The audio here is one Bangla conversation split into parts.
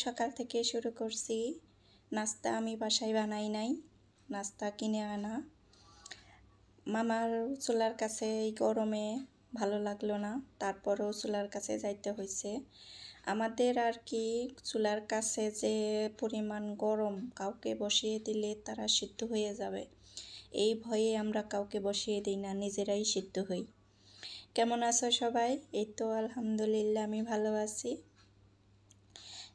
সকাল থেকে শুরু করছি। নাস্তা আমি বাসায় বানাই নাই, নাস্তা কিনে আনা। মামার চুলার কাছে এই গরমে ভালো লাগলো না, তারপরেও চুলার কাছে যাইতে হয়েছে। আমাদের আর কি চুলার কাছে যে পরিমাণ গরম, কাউকে বসিয়ে দিলে তারা সিদ্ধ হয়ে যাবে, এই ভয়ে আমরা কাউকে বসিয়ে দিই না, নিজেরাই সিদ্ধ হই। কেমন আছো সবাই? এই তো আলহামদুলিল্লাহ আমি ভালো আছি।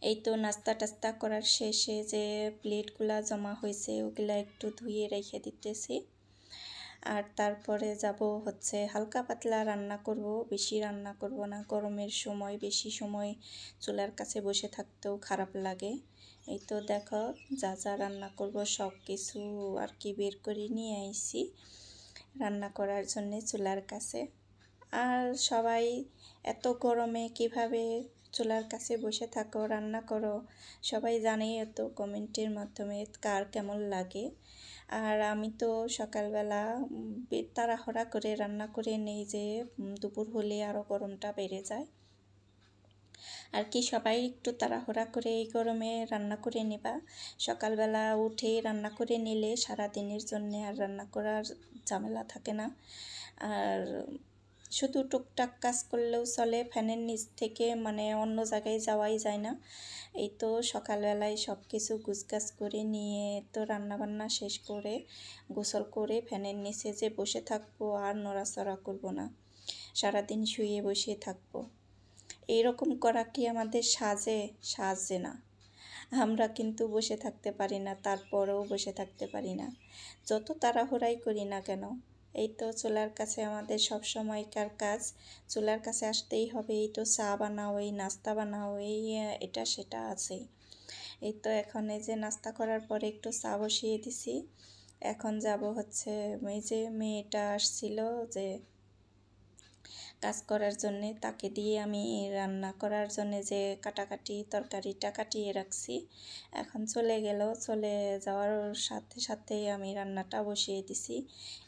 এই তো নাস্তা টাস্তা করার শেষে যে প্লেটগুলা জমা হয়েছে ওগুলা একটু ধুয়ে রেখে দিতেছি। আর তারপরে যাব হচ্ছে হালকা পাতলা রান্না করব, বেশি রান্না করব না। গরমের সময় বেশি সময় চুলার কাছে বসে থাকতেও খারাপ লাগে। এই তো দেখো যা যা রান্না করব সব কিছু আর কি বের করে নিয়ে আইছি রান্না করার জন্যে চুলার কাছে। আর সবাই এত গরমে কিভাবে চুলার কাছে বসে থাকো, রান্না করো, সবাই জানেই তো কমেন্টের মাধ্যমে কার কেমন লাগে। আর আমি তো সকালবেলা তাড়াহুড়া করে রান্না করে নেই যে দুপুর হলে আরও গরমটা বেড়ে যায় আর কি। সবাই একটু তাড়াহুড়া করে এই গরমে রান্না করে নেবা। সকালবেলা উঠেই রান্না করে নিলে সারা দিনের জন্য আর রান্না করার ঝামেলা থাকে না। আর শুধু টুকটাক কাজ করলেও চলে, ফ্যানের নিচ থেকে মানে অন্য জায়গায় যাওয়াই যায় না। এই তো সকালবেলায় সব কিছু গুছগাছ করে নিয়ে তো রান্নাবান্না শেষ করে গোসল করে ফ্যানের নিচে যে বসে থাকবো, আর নড়াচড়া করব না, সারাদিন শুয়ে বসে থাকবো। এইরকম করা কি আমাদের সাজে না। আমরা কিন্তু বসে থাকতে পারি না, তারপরেও বসে থাকতে পারি না, যত তাড়াহুড়াই করি না কেন। এই তো চুলার কাছে আমাদের সব সময়কার কাজ, চুলার কাছে আসতেই হবে। এই তো চা বানাও, এই নাস্তা বানাও, এই এটা সেটা আছে। এই তো এখন এই যে নাস্তা করার পরে একটু চা বসিয়ে দিছি। এখন যাব হচ্ছে এই যে মেয়েটা আসছিল যে কাজ করার জন্যে, তাকে দিয়ে আমি রান্না করার জন্যে যে কাটাকাটি তরকারিটা কাটিয়ে রাখছি, এখন চলে গেল। চলে যাওয়ার সাথে সাথেই আমি রান্নাটা বসিয়ে দিছি।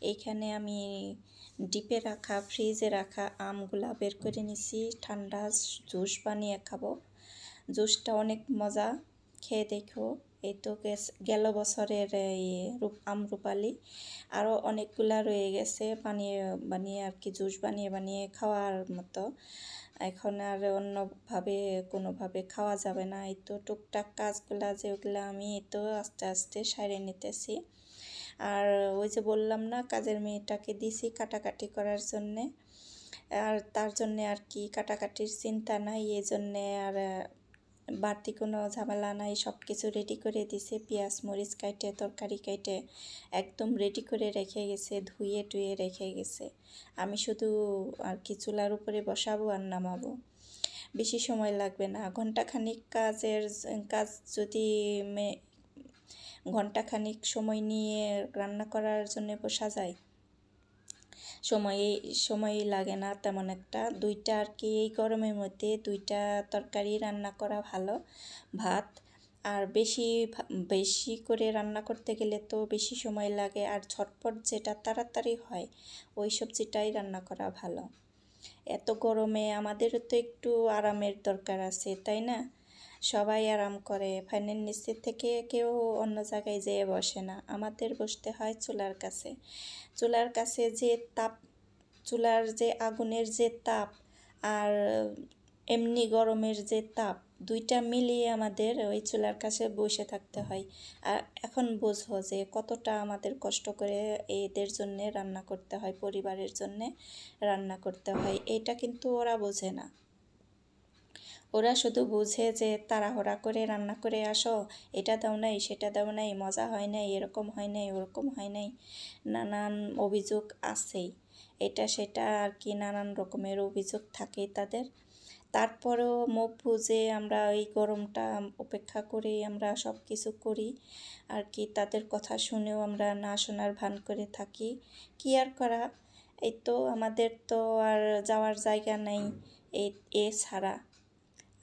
এইখানে আমি ডিপে রাখা ফ্রিজে রাখা আমগুলা বের করে নিছি, ঠান্ডা জুস বানিয়ে খাবো। জুসটা অনেক মজা, খেয়ে দেখো। এই তো গেল বছরের এই আমরুপালি আরও অনেকগুলা রয়ে গেছে, বানিয়ে বানিয়ে আর কি জুস বানিয়ে বানিয়ে খাওয়ার মতো। এখন আর অন্যভাবে কোনোভাবে খাওয়া যাবে না। এই তো টুকটাক কাজগুলা যেগুলো আমি এই তো আস্তে আস্তে সারে নিতেছি। আর ওই যে বললাম না, কাজের মেয়েটাকে দিছি কাটাকাটি করার জন্যে, আর তার জন্যে আর কি কাটাকাটির চিন্তা নাই, এই জন্যে আর বাড়তি কোনো ঝামেলা নাই। সব কিছু রেডি করে দিছে, পেঁয়াজ মরিচ কাটে তরকারি কাটে একদম রেডি করে রেখে গেছে, ধুয়ে টুয়ে রেখে গেছে। আমি শুধু আর কি চুলার উপরে বসাবো আর নামাবো, বেশি সময় লাগবে না। ঘন্টাখানিক কাজ যদি ঘন্টাখানিক সময় নিয়ে রান্না করার জন্য বসা যায়, সময়ই লাগে না তেমন একটা। দুইটা আর কি এই গরমের মধ্যে দুইটা তরকারি রান্না করা ভালো। ভাত আর বেশি করে রান্না করতে গেলে তো বেশি সময় লাগে, আর ঝটপট যেটা তাড়াতাড়ি হয় ওই সবজিটাই রান্না করা ভালো। এত গরমে আমাদেরও তো একটু আরামের দরকার আছে, তাই না? সবাই আরাম করে, ফ্যানের নিচে থেকে কেউ অন্য জায়গায় যেয়ে বসে না, আমাদের বসতে হয় চুলার কাছে। চুলার কাছে যে তাপ, চুলার যে আগুনের যে তাপ আর এমনি গরমের যে তাপ, দুইটা মিলিয়ে আমাদের ওই চুলার কাছে বসে থাকতে হয়। আর এখন বোঝো যে কতটা আমাদের কষ্ট করে এদের জন্যে রান্না করতে হয়, পরিবারের জন্যে রান্না করতে হয়। এটা কিন্তু ওরা বোঝে না। ওরা শুধু বুঝে যে তাড়াহুড়া করে রান্না করে আসো, এটা দাও নাই সেটা দাও নাই, মজা হয় নাই, এরকম হয় নাই ওরকম হয় নাই, নানান অভিযোগ আছেই। এটা সেটা আর কি নানান রকমের অভিযোগ থাকে তাদের। তারপরেও মুখ বুঝে আমরা এই গরমটা উপেক্ষা করে আমরা সব কিছু করি আর কি। তাদের কথা শুনেও আমরা না শোনার ভান করে থাকি, কি আর করা। এই তো আমাদের তো আর যাওয়ার জায়গা নেই এ ছাড়া।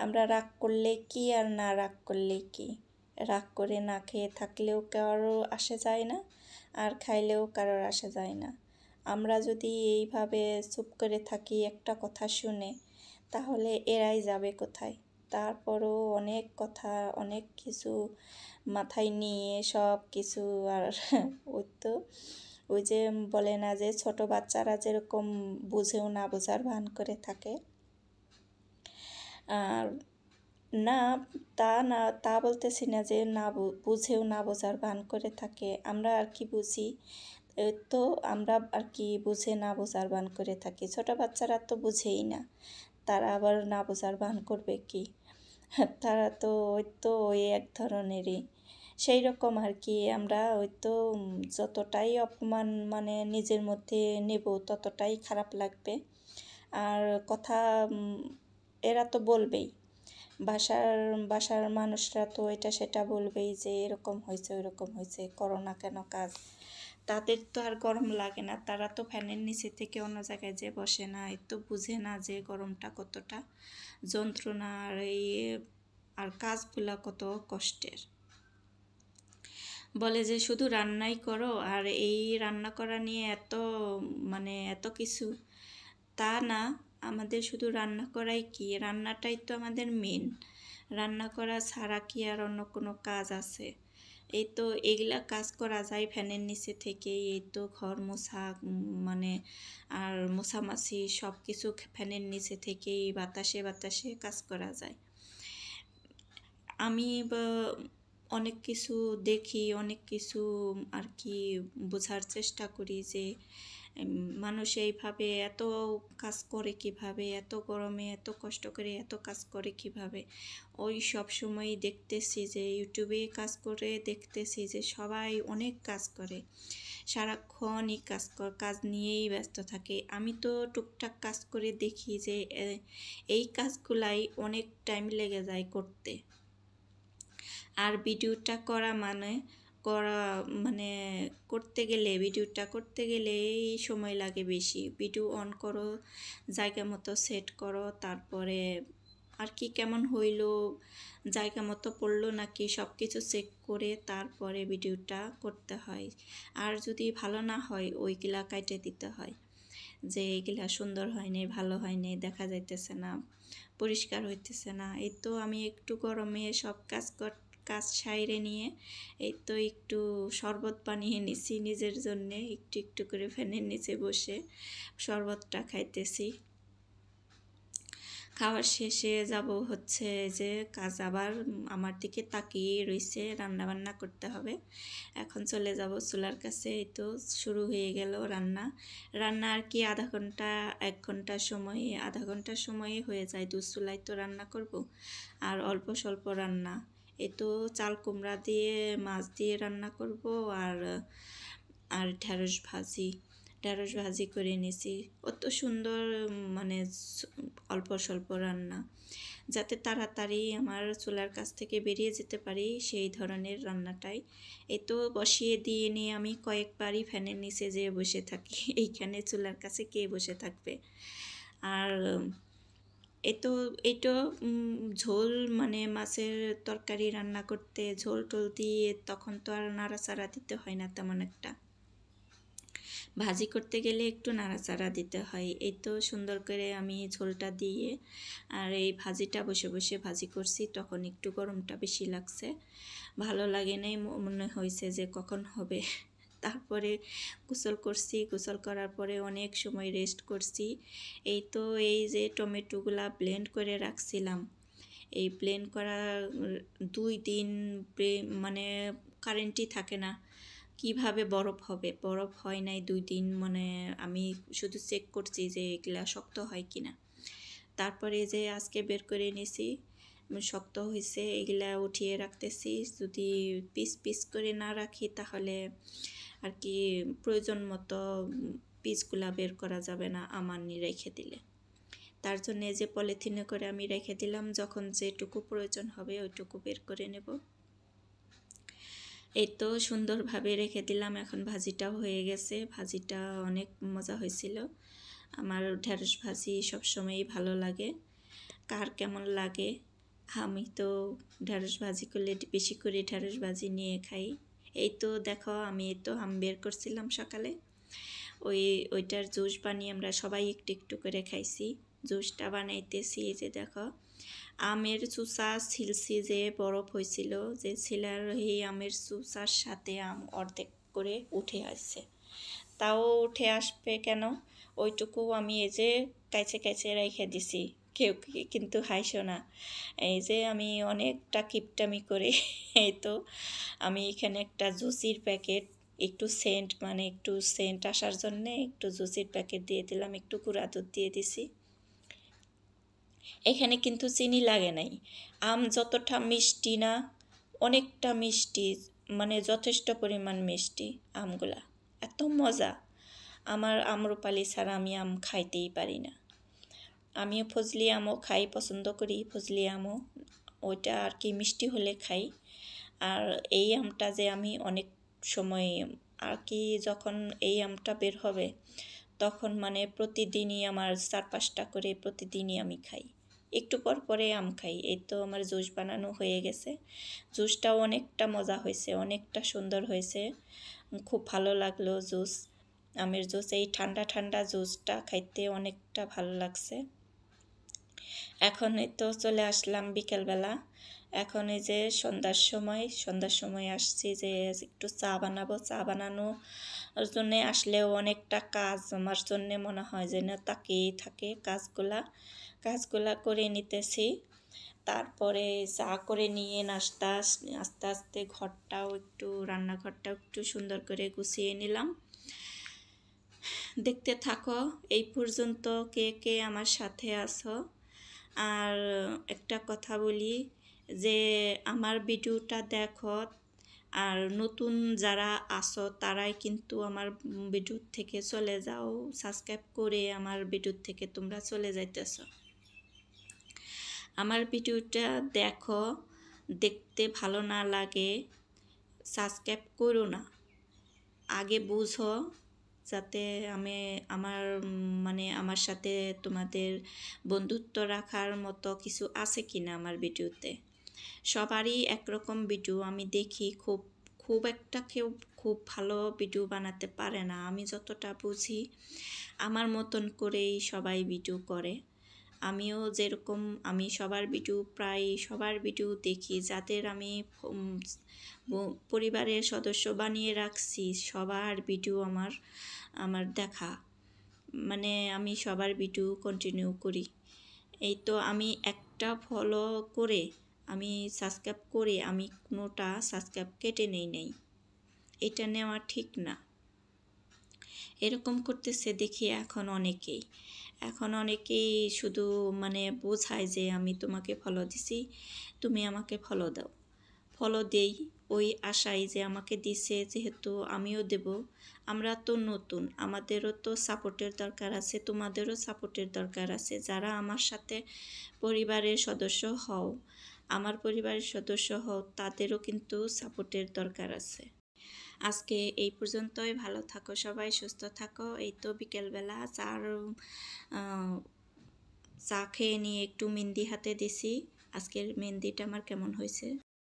আমরা রাগ করলে কি আর না রাগ করলে কি, রাগ করে না খেয়ে থাকলেও কারো আসে যায় না, আর খাইলেও কারোর আসে যায় না। আমরা যদি এইভাবে চুপ করে থাকি একটা কথা শুনে, তাহলে এরাই যাবে কোথায়? তারপরও অনেক কথা, অনেক কিছু মাথায় নিয়ে সব কিছু আর ওই তো ওই যে বলে না যে ছোট বাচ্চারা যেরকম বুঝেও না বোঝার ভান করে থাকে, আর না তা বলতেছি না যে না বুঝেও না বোঝার ভান করে থাকে। আমরা আর কি বুঝি, তো আমরা আর কি বুঝে না বোঝার ভান করে থাকি। ছোট বাচ্চারা তো বুঝেই না, তারা আবার না বোঝার ভান করবে কি? তারা তো ওই এক ধরনেরই। সেই রকম আর কি আমরা ওই তো যতটাই অপমান মানে নিজের মধ্যে নেব ততটাই খারাপ লাগবে। আর কথা এরা তো বলবেই, বাসার মানুষরা তো এটা সেটা বলবেই যে এরকম হয়েছে ওইরকম হয়েছে, করো না কেন কাজ। তাদের তো আর গরম লাগে না, তারা তো ফ্যানের নিচে থেকে অন্য জায়গায় যে বসে না, এ তো বুঝে না যে গরমটা কতটা যন্ত্রণা আর কাজগুলা কত কষ্টের। বলে যে শুধু রান্নাই করো, আর এই রান্না করা নিয়ে এত কিছু, তা না। আমাদের শুধু রান্না করাই কি, রান্নাটাই তো আমাদের মেন। রান্না করা ছাড়া কি আর অন্য কোনো কাজ আছে? এই তো এগুলা কাজ করা যায় ফ্যানের নিচে থেকে। এই তো ঘর মোছা আর মোছামাছি সব কিছু ফ্যানের নিচে থেকেই বাতাসে বাতাসে কাজ করা যায়। আমি অনেক কিছু দেখি, অনেক কিছু আর কি বোঝার চেষ্টা করি যে মানুষ এইভাবে এত কাজ করে কিভাবে, এত গরমে এত কষ্ট করে এত কাজ করে কিভাবে। ওই সব সময় দেখতেছি যে ইউটিউবে কাজ করে দেখতেছি যে সবাই অনেক কাজ করে, সারাক্ষণই কাজ নিয়েই ব্যস্ত থাকে। আমি তো টুকটাক কাজ করে দেখি যে এই কাজগুলাই অনেক টাইম লেগে যায় করতে। আর ভিডিওটা ভিডিওটা করতে গেলে সময় লাগে বেশি। ভিডিও অন করো, জায়গা মতো সেট করো, তারপরে আর কি কেমন হইলো, জায়গা মতো পড়লো নাকি সব কিছু চেক করে তারপরে ভিডিওটা করতে হয়। আর যদি ভালো না হয় ওইগুলা কাটে দিতে হয়, যে এগুলা সুন্দর হয়নি, ভালো হয়নি, দেখা যাইতেছে না, পরিষ্কার হইতেছে না। এই তো আমি একটু গরমে সব কাজ সাইরে নিয়ে এই তো একটু শরবত বানিয়ে নিছি নিজের জন্যে, একটু একটু করে ফ্যানের নিচে বসে শরবতটা খাইতেছি। খাওয়ার শেষে যাব হচ্ছে যে কাজ, আবার আমার দিকে তাকিয়ে রয়েছে, রান্না বান্না করতে হবে। এখন চলে যাব চুলার কাছে। এই তো শুরু হয়ে গেল রান্না আর কি আধা ঘন্টা সময়ে হয়ে যায়। দু চুলায় তো রান্না করব, আর অল্প স্বল্প রান্না। এই তো চাল কুমড়া দিয়ে মাছ দিয়ে রান্না করব, আর ঢেঁড়স ভাজি করে নিয়েছি। অত সুন্দর অল্প স্বল্প রান্না, যাতে তাড়াতাড়ি আমার চুলার কাছ থেকে বেরিয়ে যেতে পারি, সেই ধরনের রান্নাটাই। এই তো বসিয়ে দিয়ে নিয়ে আমি কয়েকবারই ফ্যানের নিচে যেয়ে বসে থাকি। এইখানে চুলার কাছে কে বসে থাকবে? আর এই তো ঝোল মাছের তরকারি রান্না করতে ঝোল টোল দিয়ে তখন তো আর নাড়াচাড়া দিতে হয় না তেমন একটা। ভাজি করতে গেলে একটু নাড়াচাড়া দিতে হয়। এই তো সুন্দর করে আমি ঝোলটা দিয়ে আর এই ভাজিটা বসে বসে ভাজি করছি, তখন একটু গরমটা বেশি লাগছে, ভালো লাগে নাই, মনে হয়েছে যে কখন হবে। তারপরে গোসল করছি, গোসল করার পরে অনেক সময় রেস্ট করছি। এই তো এই যে টমেটোগুলা ব্লেন্ড করে রাখছিলাম, এই ব্লেন্ড করা 2 দিন কারেন্টই থাকে না, কিভাবে বরফ হবে? বরফ হয় নাই 2 দিন, আমি শুধু চেক করছি যে এগুলা শক্ত হয় কিনা। তারপরে যে আজকে বের করে নিয়েছি, শক্ত হয়েছে, এগুলা উঠিয়ে রাখতেছি। যদি পিস পিস করে না রাখি তাহলে আর কি প্রয়োজন মতো পিসগুলা বের করা যাবে না আমানি রেখে দিলে। তার জন্য যে পলিথিনে করে আমি রেখে দিলাম, যখন যেটুকু প্রয়োজন হবে ওইটুকু বের করে নেব। এই তো সুন্দরভাবে রেখে দিলাম। এখন ভাজিটাও হয়ে গেছে, ভাজিটা অনেক মজা হয়েছিল। আমার ঢেঁড়স ভাজি সবসময়ই ভালো লাগে, কার কেমন লাগে? আমি তো ঢেঁড়স ভাজি করলে বেশি করে ঢেঁড়স ভাজি নিয়ে খাই। এই তো দেখো আমি আম বের করছিলাম সকালে, ওইটার জুস বানিয়ে আমরা সবাই একটু একটু করে খাইছি। জুসটা বানাইতেছি। এই যে দেখো আমের চুষা ছিলছি, যে বরফ হয়েছিল যে ছিলার, এই আমের চুষার সাথে আম অর্ধেক করে উঠে আসছে। তাও উঠে আসবে কেন, ওইটুকু আমি এই যে কাইচে কাইচে রেখে দিছি। কেউ কিন্তু হাইসো না, এই যে আমি অনেকটা কিপটামি করে এই তো আমি এখানে একটা জুসির প্যাকেট, একটু সেন্ট মানে একটু সেন্ট আসার জন্যে একটু জুসির প্যাকেট দিয়ে দিলাম, একটু গুঁড়া দুধ দিয়ে দিছি। এখানে কিন্তু চিনি লাগে নাই। আম যতটা মিষ্টি না, অনেকটা মিষ্টি, মানে যথেষ্ট পরিমাণ মিষ্টি আমগুলা, এত মজা। আমার আম্রপালি ছাড়া আমি আম খাইতেই পারি না। আমিও ফজলি আমও খাই, পছন্দ করি ফজলি আমও, ওইটা আর কি মিষ্টি হলে খাই। আর এই আমটা যে আমি অনেক সময় আর কি, যখন এই আমটা বের হবে তখন মানে প্রতিদিনই আমার 4-5টা করে প্রতিদিনই আমি খাই, একটু পর পরে আম খাই। এই তো আমার জুস বানানো হয়ে গেছে। জুসটাও অনেকটা মজা হয়েছে, অনেকটা সুন্দর হয়েছে, খুব ভালো লাগলো জুস, আমের জুস। এই ঠান্ডা ঠান্ডা জুসটা খাইতে অনেকটা ভালো লাগছে। এখন এই তো চলে আসলাম বিকেলবেলা, এখন এই যে সন্ধ্যার সময় আসছি যে একটু চা বানাবো। চা বানানোর জন্যে আসলেও অনেকটা কাজ আমার জন্যে মনে হয় যে না তাকিয়েই থাকে, কাজগুলা করে নিতেছি। তারপরে চা করে নিয়ে নাস্তা আস্তে আস্তে রান্নাঘরটাও একটু সুন্দর করে গুছিয়ে নিলাম। দেখতে থাকো এই পর্যন্ত কে কে আমার সাথে আছো। আর একটা কথা বলি যে আমার ভিডিওটা দেখো, আর নতুন যারা আসো তারাই কিন্তু আমার ভিডিও থেকে চলে যাও, সাবস্ক্রাইব করে আমার ভিডিও থেকে তোমরা চলে যাইতেছো। আমার ভিডিওটা দেখো, দেখতে ভালো না লাগে সাবস্ক্রাইব করো না, আগে বুঝো যাতে আমার সাথে তোমাদের বন্ধুত্ব রাখার মতো কিছু আছে কিনা আমার ভিডিওতে। সবারই একরকম ভিডিও আমি দেখি, খুব একটা কেউ খুব ভালো ভিডিও বানাতে পারে না। আমি যতটা বুঝি আমার মতন করেই সবাই ভিডিও করে। আমিও যেরকম, আমি প্রায় সবার ভিডিও দেখি, যাদের আমি পরিবারের সদস্য বানিয়ে রাখছি সবার ভিডিও আমার দেখা, মানে আমি সবার ভিডিও কন্টিনিউ করি। এই তো আমি একটা ফলো করে আমি সাবস্ক্রাইব করে আমি কোনোটা সাবস্ক্রাইব কেটে নেই, এটা নেওয়া ঠিক না। এরকম করতেছে দেখি এখন অনেকেই শুধু মানে বোঝায় যে আমি তোমাকে ফলো দিছি, তুমি আমাকে ফলো দাও। ফলো দেই ওই আশায় যে আমাকে দিছে যেহেতু আমিও দেব। আমরা তো নতুন, আমাদেরও তো সাপোর্টের দরকার আছে, তোমাদেরও সাপোর্টের দরকার আছে। যারা আমার সাথে পরিবারের সদস্য হও, আমার পরিবারের সদস্য হও, তাদেরও কিন্তু সাপোর্টের দরকার আছে। আজকে এই পর্যন্তই, ভালো থাকো সবাই, সুস্থ থাকো। এই তো বিকেলবেলা চা খেয়ে নিয়ে একটু মেহেন্দি হাতে দিছি। আজকের মেহেন্দিটা আমার কেমন হয়েছে